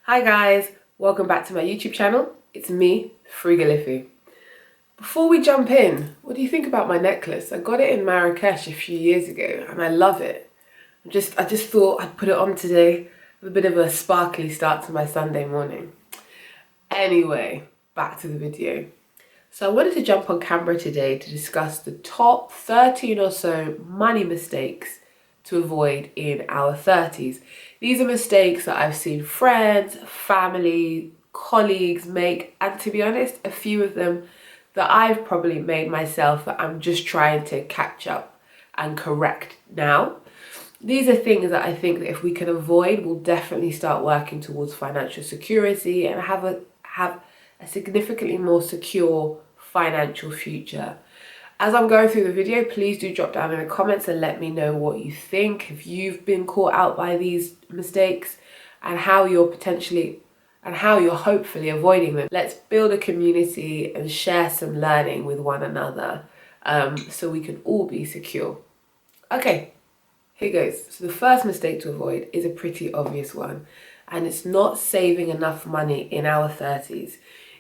Hi guys, welcome back to my YouTube channel. It's me, Frugal. Before we jump in, what do you think about my necklace? I got it in Marrakesh a few years ago and I love it. I just thought I'd put it on today with a bit of a sparkly start to my Sunday morning. Anyway, back to the video. So I wanted to jump on camera today to discuss the top 13 or so money mistakes to avoid in our 30s. These are mistakes that I've seen friends, family, colleagues make, and to be honest, a few of them that I've probably made myself that I'm just trying to catch up and correct now. These are things that I think that if we can avoid, we'll definitely start working towards financial security and have a significantly more secure financial future. As I'm going through the video, please do drop down in the comments and let me know what you think, if you've been caught out by these mistakes and how you're hopefully avoiding them. Let's build a community and share some learning with one another so we can all be secure. Okay, here goes. So the first mistake to avoid is a pretty obvious one, and it's not saving enough money in our 30s.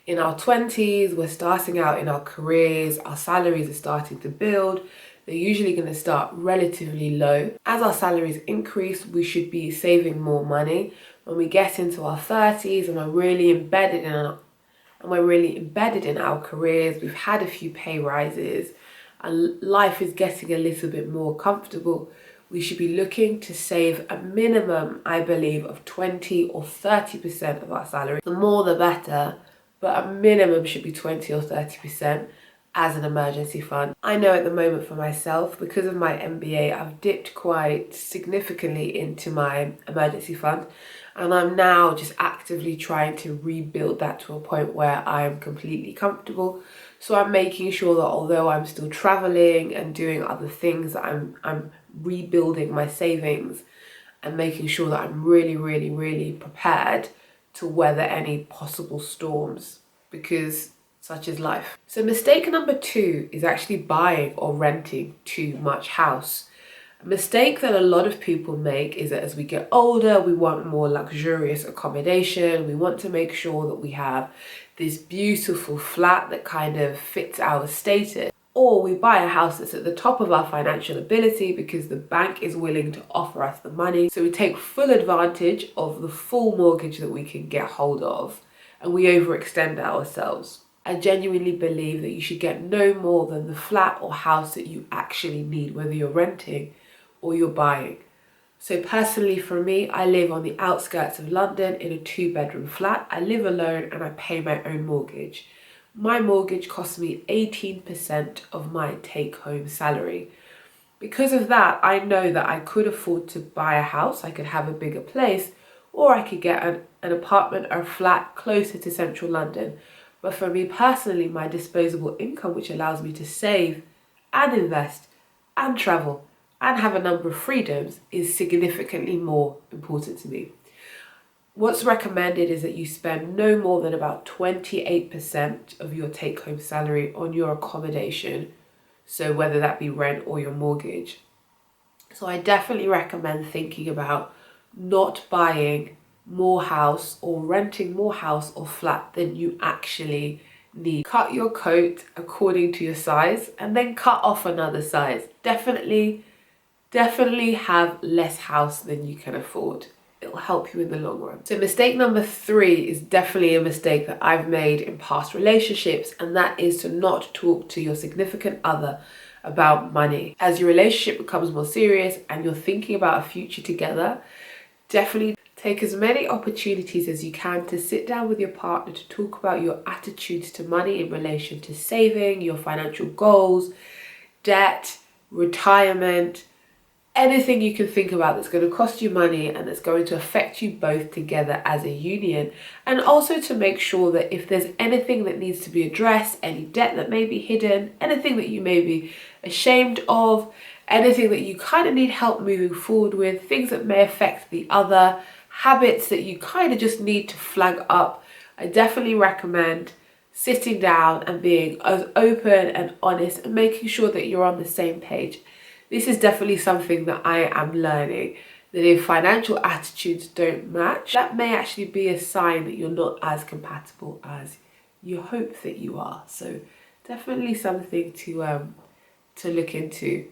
In our 20s, we're starting out in our careers, our salaries are starting to build. They're usually going to start relatively low. As our salaries increase, we should be saving more money. When we get into our 30s and we're really embedded in our careers, we've had a few pay rises, and life is getting a little bit more comfortable, we should be looking to save a minimum, I believe, of 20 or 30% of our salary. The more the better, but a minimum should be 20 or 30% as an emergency fund. I know at the moment for myself, because of my MBA, I've dipped quite significantly into my emergency fund, and I'm now just actively trying to rebuild that to a point where I am completely comfortable. So I'm making sure that although I'm still traveling and doing other things, I'm rebuilding my savings and making sure that I'm really prepared to weather any possible storms, because such is life. So mistake number 2 is actually buying or renting too much house. A mistake that a lot of people make is that as we get older, we want more luxurious accommodation. We want to make sure that we have this beautiful flat that kind of fits our status. Or we buy a house that's at the top of our financial ability because the bank is willing to offer us the money. So we take full advantage of the full mortgage that we can get hold of, and we overextend ourselves. I genuinely believe that you should get no more than the flat or house that you actually need, whether you're renting or you're buying. So personally for me, I live on the outskirts of London in a 2-bedroom flat. I live alone and I pay my own mortgage. My mortgage costs me 18% of my take-home salary. Because of that, I know that I could afford to buy a house, I could have a bigger place, or I could get an apartment or a flat closer to central London. But for me personally, my disposable income, which allows me to save and invest and travel and have a number of freedoms, is significantly more important to me. What's recommended is that you spend no more than about 28% of your take-home salary on your accommodation, so whether that be rent or your mortgage. So I definitely recommend thinking about not buying more house or renting more house or flat than you actually need. Cut your coat according to your size and then cut off another size. Definitely have less house than you can afford. It'll help you in the long run. So mistake number 3 is definitely a mistake that I've made in past relationships, and that is to not talk to your significant other about money. As your relationship becomes more serious and you're thinking about a future together, definitely take as many opportunities as you can to sit down with your partner to talk about your attitudes to money in relation to saving, your financial goals, debt, retirement, anything you can think about that's going to cost you money and that's going to affect you both together as a union. And also to make sure that if there's anything that needs to be addressed, any debt that may be hidden, anything that you may be ashamed of, anything that you kind of need help moving forward with, things that may affect the other, habits that you kind of just need to flag up, I definitely recommend sitting down and being as open and honest and making sure that you're on the same page. This is definitely something that I am learning. that if financial attitudes don't match, that may actually be a sign that you're not as compatible as you hope that you are. So definitely something to look into.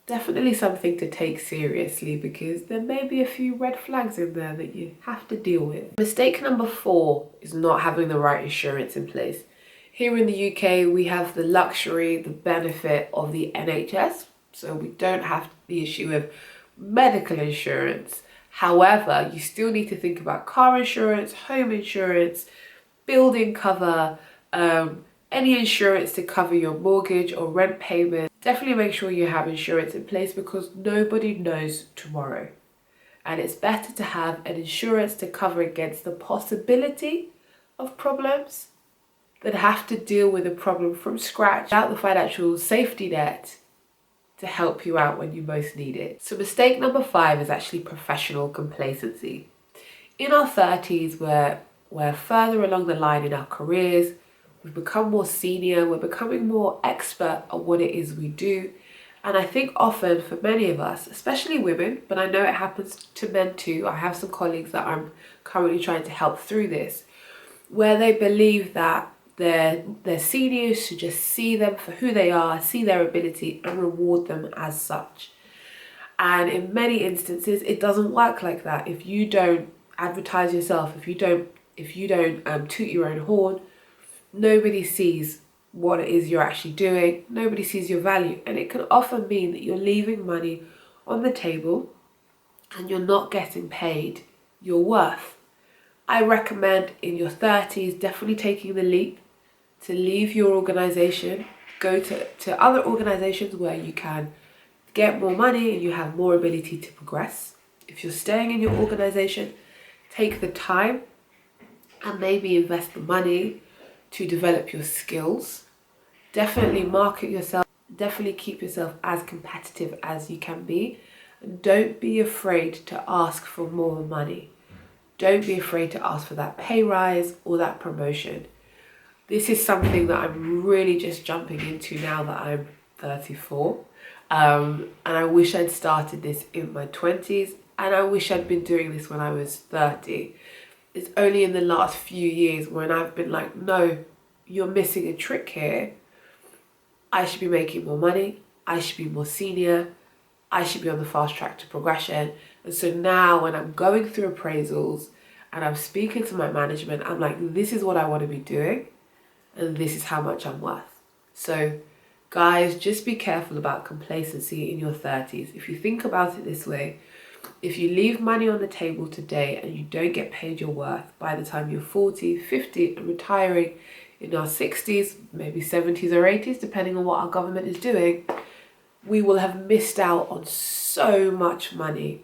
Definitely something to take seriously, because there may be a few red flags in there that you have to deal with. Mistake number 4 is not having the right insurance in place. Here in the UK, we have the luxury, the benefit of the NHS, so we don't have the issue of medical insurance. However, you still need to think about car insurance, home insurance, building cover, any insurance to cover your mortgage or rent payment. Definitely make sure you have insurance in place, because nobody knows tomorrow. And it's better to have an insurance to cover against the possibility of problems than have to deal with a problem from scratch without the financial safety net to help you out when you most need it. So mistake number 5 is actually professional complacency. In our 30s, we're further along the line in our careers, we've become more senior, we're becoming more expert at what it is we do. And I think often for many of us, especially women, but I know it happens to men too, I have some colleagues that I'm currently trying to help through this, where they believe that their seniors should just see them for who they are, see their ability and reward them as such. And in many instances, it doesn't work like that. If you don't advertise yourself, if you don't toot your own horn, nobody sees what it is you're actually doing. Nobody sees your value. And it can often mean that you're leaving money on the table and you're not getting paid your worth. I recommend in your 30s definitely taking the leap to leave your organization, go to other organizations where you can get more money and you have more ability to progress. If you're staying in your organization, take the time and maybe invest the money to develop your skills. Definitely market yourself, definitely keep yourself as competitive as you can be. And don't be afraid to ask for more money. Don't be afraid to ask for that pay rise or that promotion. This is something that I'm really just jumping into now that I'm 34. And I wish I'd started this in my 20s, and I wish I'd been doing this when I was 30. It's only in the last few years when I've been like, no, you're missing a trick here. I should be making more money. I should be more senior. I should be on the fast track to progression. And so now when I'm going through appraisals and I'm speaking to my management, I'm like, this is what I want to be doing. And this is how much I'm worth. So guys, just be careful about complacency in your 30s. If you think about it this way, if you leave money on the table today and you don't get paid your worth by the time you're 40, 50 and retiring in our 60s, maybe 70s or 80s, depending on what our government is doing, we will have missed out on so much money,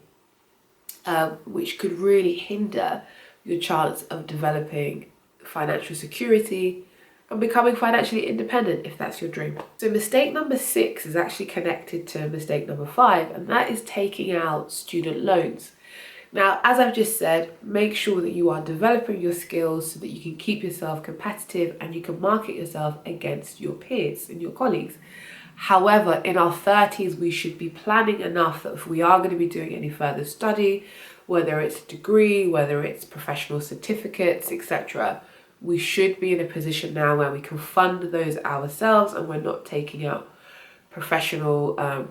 which could really hinder your chance of developing financial security and becoming financially independent if that's your dream. So mistake number 6 is actually connected to mistake number 5, and that is taking out student loans. Now, as I've just said, make sure that you are developing your skills so that you can keep yourself competitive and you can market yourself against your peers and your colleagues. However, in our 30s, we should be planning enough that if we are going to be doing any further study, whether it's a degree, whether it's professional certificates, etc., we should be in a position now where we can fund those ourselves, and we're not taking out career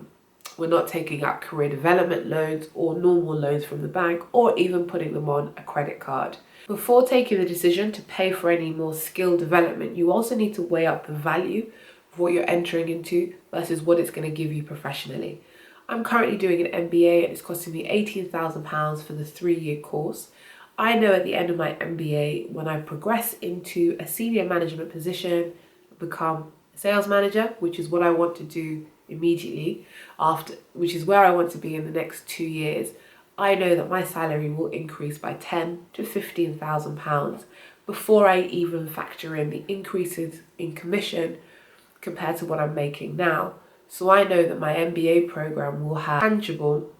development loans or normal loans from the bank, or even putting them on a credit card. Before taking the decision to pay for any more skill development, you also need to weigh up the value of what you're entering into versus what it's going to give you professionally. I'm currently doing an MBA and it's costing me £18,000 for the 3-year course. I know at the end of my MBA, when I progress into a senior management position, become a sales manager, which is what I want to do immediately after, which is where I want to be in the next 2 years, I know that my salary will increase by £10,000 to £15,000 before I even factor in the increases in commission compared to what I'm making now. So I know that my MBA program will have tangible,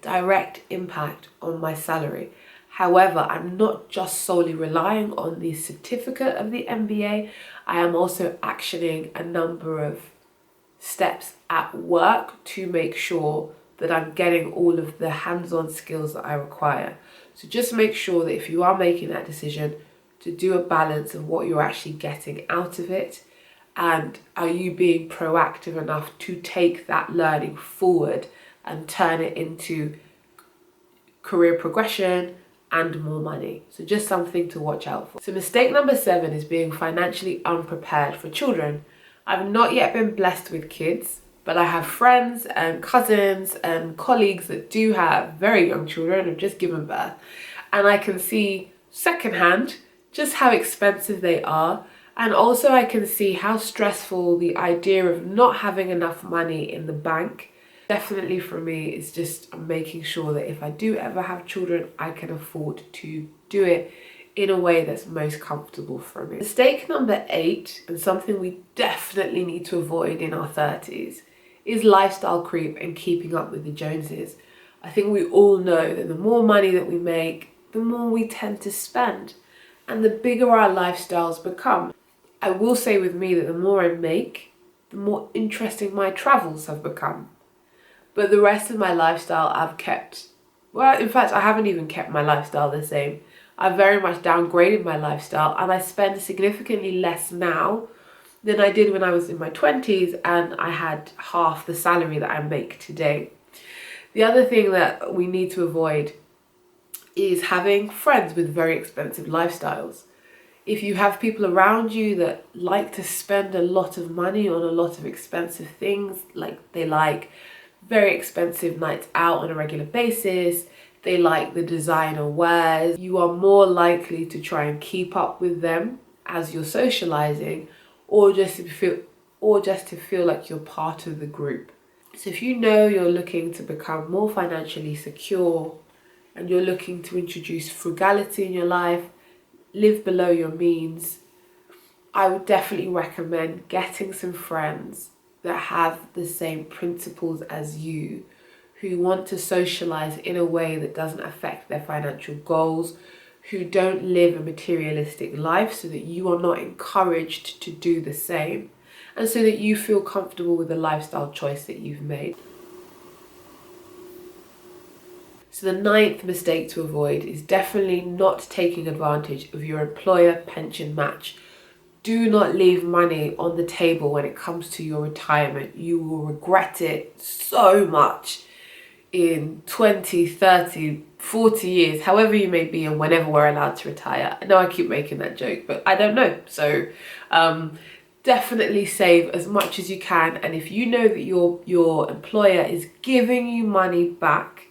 direct impact on my salary. However, I'm not just solely relying on the certificate of the MBA. I am also actioning a number of steps at work to make sure that I'm getting all of the hands-on skills that I require. So just make sure that if you are making that decision, to do a balance of what you're actually getting out of it, and are you being proactive enough to take that learning forward and turn it into career progression and more money. So just something to watch out for. So mistake number 7 is being financially unprepared for children. I've not yet been blessed with kids, but I have friends and cousins and colleagues that do have very young children who've just given birth. And I can see secondhand just how expensive they are. And also I can see how stressful the idea of not having enough money in the bank. Definitely for me, it's just making sure that if I do ever have children, I can afford to do it in a way that's most comfortable for me. Mistake number 8, and something we definitely need to avoid in our 30s, is lifestyle creep and keeping up with the Joneses. I think we all know that the more money that we make, the more we tend to spend, and the bigger our lifestyles become. I will say with me that the more I make, the more interesting my travels have become. But the rest of my lifestyle I've kept, well, in fact, I haven't even kept my lifestyle the same. I've very much downgraded my lifestyle, and I spend significantly less now than I did when I was in my 20s and I had half the salary that I make today. The other thing that we need to avoid is having friends with very expensive lifestyles. If you have people around you that like to spend a lot of money on a lot of expensive things, like they like very expensive nights out on a regular basis, they like the designer wares, you are more likely to try and keep up with them as you're socializing, or just to feel like you're part of the group. So if you know you're looking to become more financially secure and you're looking to introduce frugality in your life, live below your means, I would definitely recommend getting some friends that have the same principles as you, who want to socialize in a way that doesn't affect their financial goals, who don't live a materialistic life so that you are not encouraged to do the same, and so that you feel comfortable with the lifestyle choice that you've made. So the 9th mistake to avoid is definitely not taking advantage of your employer pension match. Do not leave money on the table when it comes to your retirement. You will regret it so much in 20, 30, 40 years, however you may be and whenever we're allowed to retire. I know I keep making that joke, but I don't know. So definitely save as much as you can. And if you know that your employer is giving you money back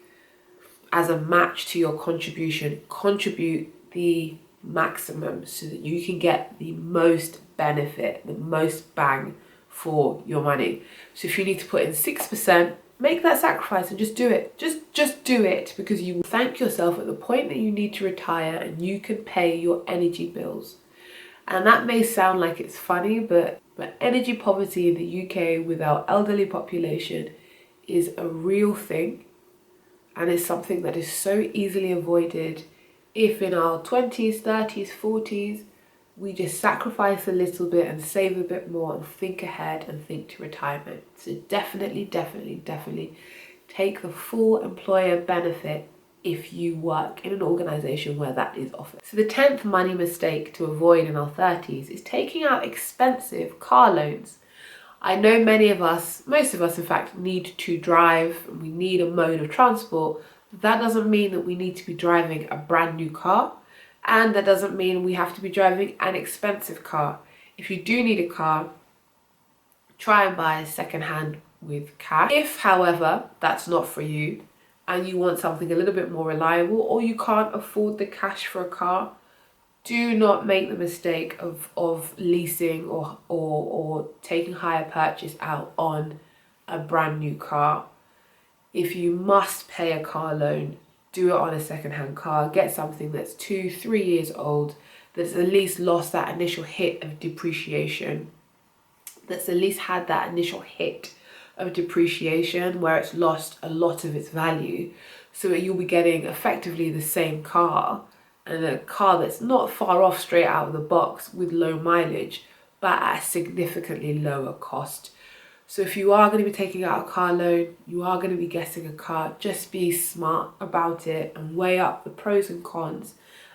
as a match to your contribution, contribute the maximum so that you can get the most benefit, the most bang for your money. So if you need to put in 6%, make that sacrifice and just do it. Just do it, because you will thank yourself at the point that you need to retire and you can pay your energy bills. And that may sound like it's funny, but energy poverty in the UK with our elderly population is a real thing. And it's something that is so easily avoided if in our 20s, 30s, 40s, we just sacrifice a little bit and save a bit more and think ahead and think to retirement. So definitely take the full employer benefit if you work in an organisation where that is offered. So the 10th money mistake to avoid in our 30s is taking out expensive car loans. I know many of us, most of us in fact, need to drive, and we need a mode of transport. That doesn't mean that we need to be driving a brand new car, and that doesn't mean we have to be driving an expensive car. If you do need a car, try and buy a second-hand with cash. If, however, that's not for you and you want something a little bit more reliable, or you can't afford the cash for a car, do not make the mistake of leasing or taking hire purchase out on a brand new car. If you must pay a car loan, do it on a second-hand car. Get something that's 2-3 years old, that's at least lost that initial hit of depreciation, that's at least had that initial hit of depreciation where it's lost a lot of its value, so that you'll be getting effectively the same car, and a car that's not far off straight out of the box with low mileage, but at a significantly lower cost. So if you are going to be taking out a car loan, you are going to be getting a car, just be smart about it and weigh up the pros and cons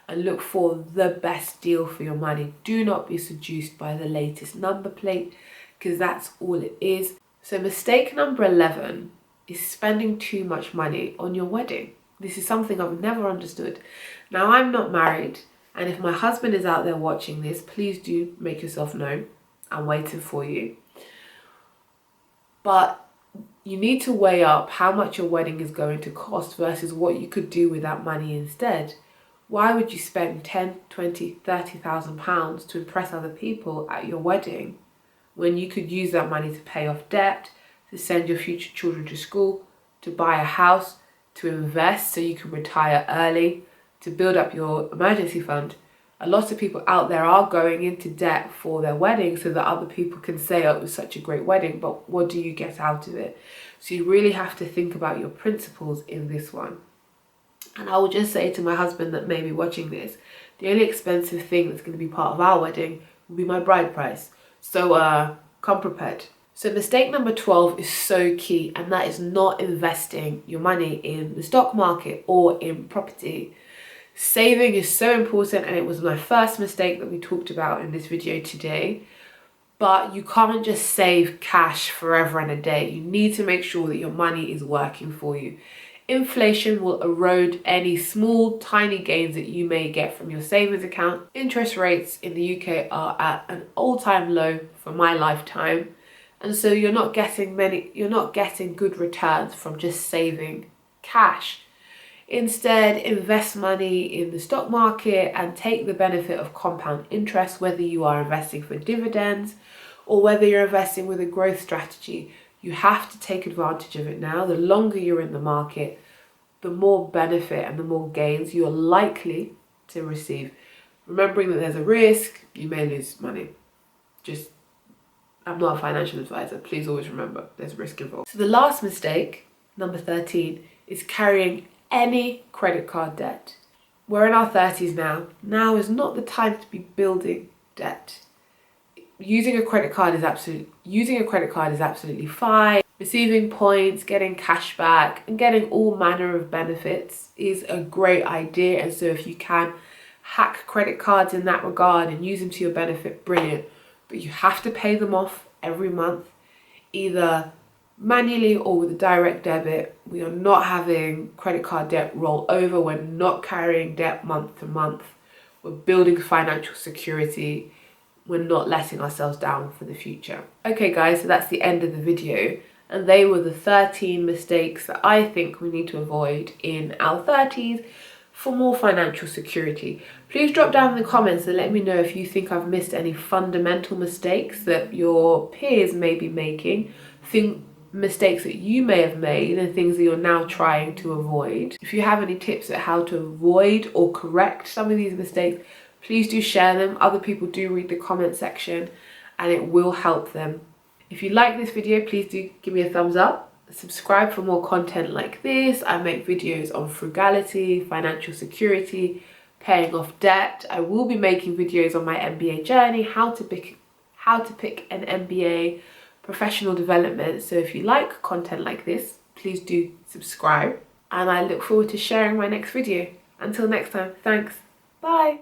and look for the best deal for your money. Do not be seduced by the latest number plate, because that's all it is. So mistake number 11 is spending too much money on your wedding. This is something I've never understood. Now, I'm not married, and if my husband is out there watching this, please do make yourself known. I'm waiting for you. But you need to weigh up how much your wedding is going to cost versus what you could do with that money instead. Why would you spend 10, 20, 30,000 pounds to impress other people at your wedding when you could use that money to pay off debt, to send your future children to school, to buy a house, to invest so you can retire early, to build up your emergency fund? A lot of people out there are going into debt for their wedding so that other people can say, oh, it was such a great wedding, but what do you get out of it? So you really have to think about your principles in this one. And I will just say to my husband that may be watching this, the only expensive thing that's going to be part of our wedding will be my bride price. So come prepared. So mistake number 12 is so key, and that is not investing your money in the stock market or in property. Saving is so important, and it was my first mistake that we talked about in this video today. But you can't just save cash forever and a day. You need to make sure that your money is working for you. Inflation will erode any small, tiny gains that you may get from your savings account. Interest rates in the UK are at an all-time low for my lifetime. And so you're not getting good returns from just saving cash. Instead, invest money in the stock market and take the benefit of compound interest, whether you are investing for dividends or whether you're investing with a growth strategy. You have to take advantage of it now. The longer you're in the market, the more benefit and the more gains you're likely to receive. Remembering that there's a risk, you may lose money. I'm not a financial advisor. Please always remember there's risk involved. So the last mistake, number 13, is carrying any credit card debt. We're in our 30s now. Now is not the time to be building debt. Using a credit card is absolutely fine. Receiving points, getting cash back, and getting all manner of benefits is a great idea. And so if you can hack credit cards in that regard and use them to your benefit, brilliant. But you have to pay them off every month, either manually or with a direct debit. We are not having credit card debt roll over. We're not carrying debt month to month. We're building financial security. We're not letting ourselves down for the future. Okay guys, so that's the end of the video. And they were the 13 mistakes that I think we need to avoid in our 30s for more financial security. Please drop down in the comments and let me know if you think I've missed any fundamental mistakes that your peers may be making, mistakes that you may have made and things that you're now trying to avoid. If you have any tips at how to avoid or correct some of these mistakes, please do share them. Other people do read the comment section and it will help them. If you like this video, please do give me a thumbs up. Subscribe for more content like this. I make videos on frugality, financial security, paying off debt. I will be making videos on my MBA journey, how to pick an MBA, professional development. So if you like content like this, please do subscribe. And I look forward to sharing my next video. Until next time, thanks. Bye.